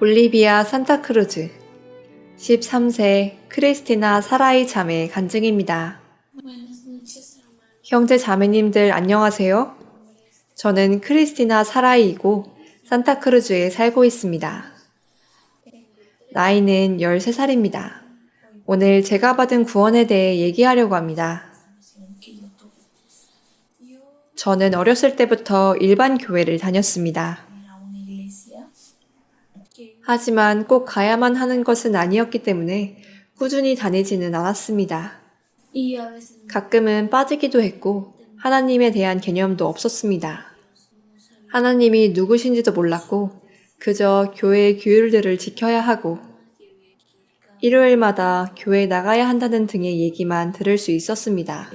볼리비아 산타크루즈 13세 크리스티나 사라이 자매 간증입니다. 형제 자매님들 안녕하세요. 저는 크리스티나 사라이이고 산타크루즈에 살고 있습니다. 나이는 13살입니다. 오늘 제가 받은 구원에 대해 얘기하려고 합니다. 저는 어렸을 때부터 일반 교회를 다녔습니다. 하지만 꼭 가야만 하는 것은 아니었기 때문에 꾸준히 다니지는 않았습니다. 가끔은 빠지기도 했고 하나님에 대한 개념도 없었습니다. 하나님이 누구신지도 몰랐고 그저 교회의 규율들을 지켜야 하고 일요일마다 교회에 나가야 한다는 등의 얘기만 들을 수 있었습니다.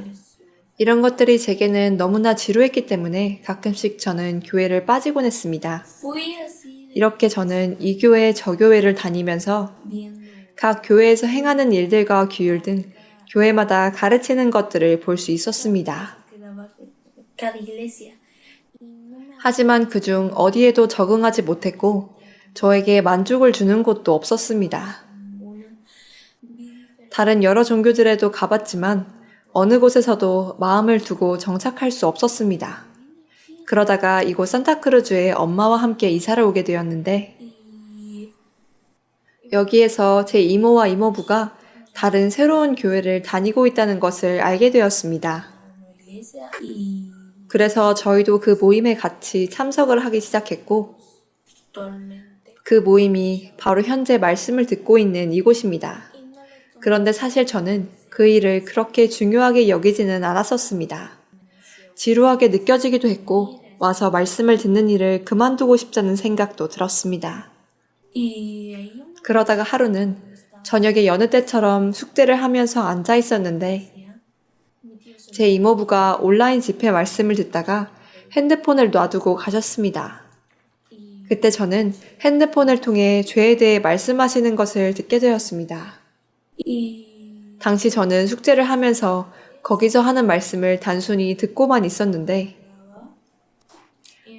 이런 것들이 제게는 너무나 지루했기 때문에 가끔씩 저는 교회를 빠지곤 했습니다. 이렇게 저는 이 교회 저 교회를 다니면서 각 교회에서 행하는 일들과 규율 등 교회마다 가르치는 것들을 볼 수 있었습니다. 하지만 그중 어디에도 적응하지 못했고 저에게 만족을 주는 곳도 없었습니다. 다른 여러 종교들에도 가봤지만 어느 곳에서도 마음을 두고 정착할 수 없었습니다. 그러다가 이곳 산타크루즈에 엄마와 함께 이사를 오게 되었는데 여기에서 제 이모와 이모부가 다른 새로운 교회를 다니고 있다는 것을 알게 되었습니다. 그래서 저희도 그 모임에 같이 참석을 하기 시작했고 그 모임이 바로 현재 말씀을 듣고 있는 이곳입니다. 그런데 사실 저는 그 일을 그렇게 중요하게 여기지는 않았었습니다. 지루하게 느껴지기도 했고 와서 말씀을 듣는 일을 그만두고 싶다는 생각도 들었습니다. 그러다가 하루는 저녁에 여느 때처럼 숙제를 하면서 앉아 있었는데 제 이모부가 온라인 집회 말씀을 듣다가 핸드폰을 놔두고 가셨습니다. 그때 저는 핸드폰을 통해 죄에 대해 말씀하시는 것을 듣게 되었습니다. 당시 저는 숙제를 하면서 거기서 하는 말씀을 단순히 듣고만 있었는데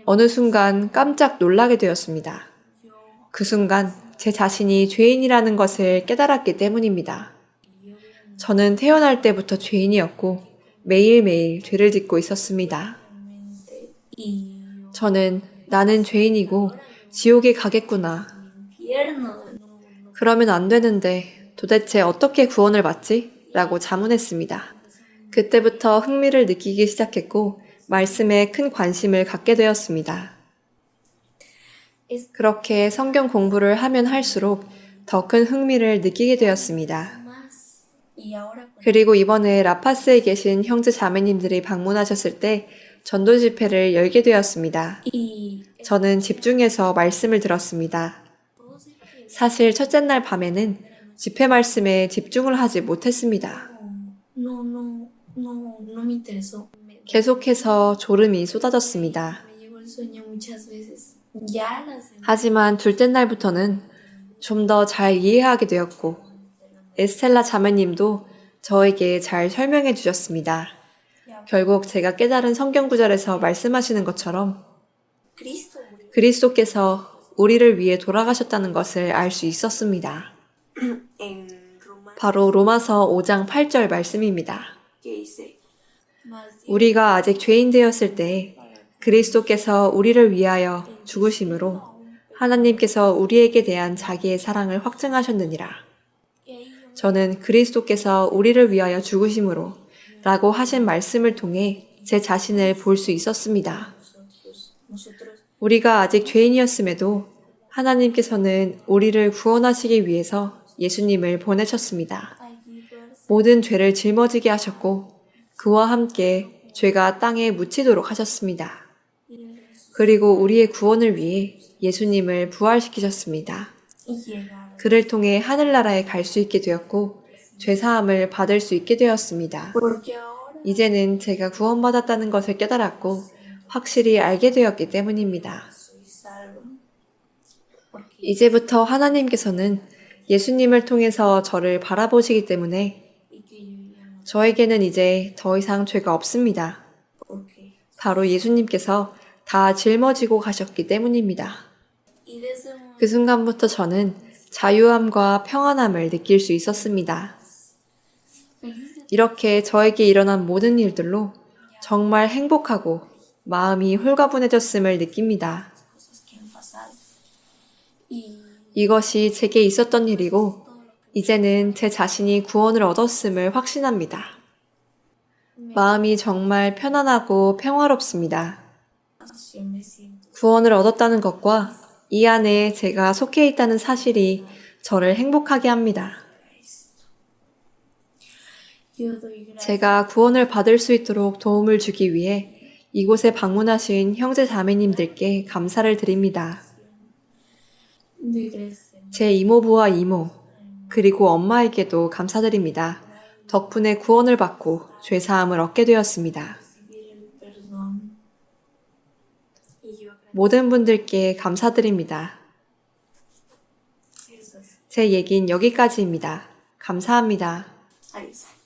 어느 순간 깜짝 놀라게 되었습니다. 그 순간 제 자신이 죄인이라는 것을 깨달았기 때문입니다. 저는 태어날 때부터 죄인이었고 매일매일 죄를 짓고 있었습니다. 저는 나는 죄인이고 지옥에 가겠구나. 그러면 안 되는데 도대체 어떻게 구원을 받지? 라고 자문했습니다. 그때부터 흥미를 느끼기 시작했고 말씀에 큰 관심을 갖게 되었습니다. 그렇게 성경 공부를 하면 할수록 더 큰 흥미를 느끼게 되었습니다. 그리고 이번에 라파스에 계신 형제 자매님들이 방문하셨을 때 전도 집회를 열게 되었습니다. 저는 집중해서 말씀을 들었습니다. 사실 첫째 날 밤에는 집회 말씀에 집중을 하지 못했습니다. 계속해서 졸음이 쏟아졌습니다. 하지만 둘째 날부터는 좀 더 잘 이해하게 되었고 에스텔라 자매님도 저에게 잘 설명해 주셨습니다. 결국 제가 깨달은 성경 구절에서 말씀하시는 것처럼 그리스도께서 우리를 위해 돌아가셨다는 것을 알 수 있었습니다. 바로 로마서 5장 8절 말씀입니다. 우리가 아직 죄인 되었을 때 그리스도께서 우리를 위하여 죽으심으로 하나님께서 우리에게 대한 자기의 사랑을 확증하셨느니라. 저는 그리스도께서 우리를 위하여 죽으심으로 라고 하신 말씀을 통해 제 자신을 볼 수 있었습니다. 우리가 아직 죄인이었음에도 하나님께서는 우리를 구원하시기 위해서 예수님을 보내셨습니다. 모든 죄를 짊어지게 하셨고 그와 함께 죄가 땅에 묻히도록 하셨습니다. 그리고 우리의 구원을 위해 예수님을 부활시키셨습니다. 그를 통해 하늘나라에 갈 수 있게 되었고 죄사함을 받을 수 있게 되었습니다. 이제는 제가 구원받았다는 것을 깨달았고 확실히 알게 되었기 때문입니다. 이제부터 하나님께서는 예수님을 통해서 저를 바라보시기 때문에 저에게는 이제 더 이상 죄가 없습니다. 바로 예수님께서 다 짊어지고 가셨기 때문입니다. Y de ese momento 그 순간부터 저는 자유함과 평안함을 느낄 수 있었습니다. feliz de 이렇게 저에게 일어난 모든 일들로 정말 행복하고 마음이 홀가분해졌음을 느낍니다. cosas que han pasado. Y 이것이 제게 있었던 일이고 이제는 제 자신이 구원을 얻었음을 확신합니다. 마음이 정말 편안하고 평화롭습니다. yo me siento 구원을 얻었다는 것과 이 안에 제가 속해 있다는 사실이 저를 행복하게 합니다. yo doy gracias 제가 구원을 받을 수 있도록 도움을 주기 위해 이곳에 방문하신 형제 자매님들께 감사를 드립니다. doy gracias 제 이모부와 이모, 그리고 엄마에게도 감사드립니다. 덕분에 구원을 받고 죄사함을 얻게 되었습니다. recibir el perdón y yo 모든 분들께 감사드립니다. gracias 제 얘긴 여기까지입니다. 감사합니다. a Dios.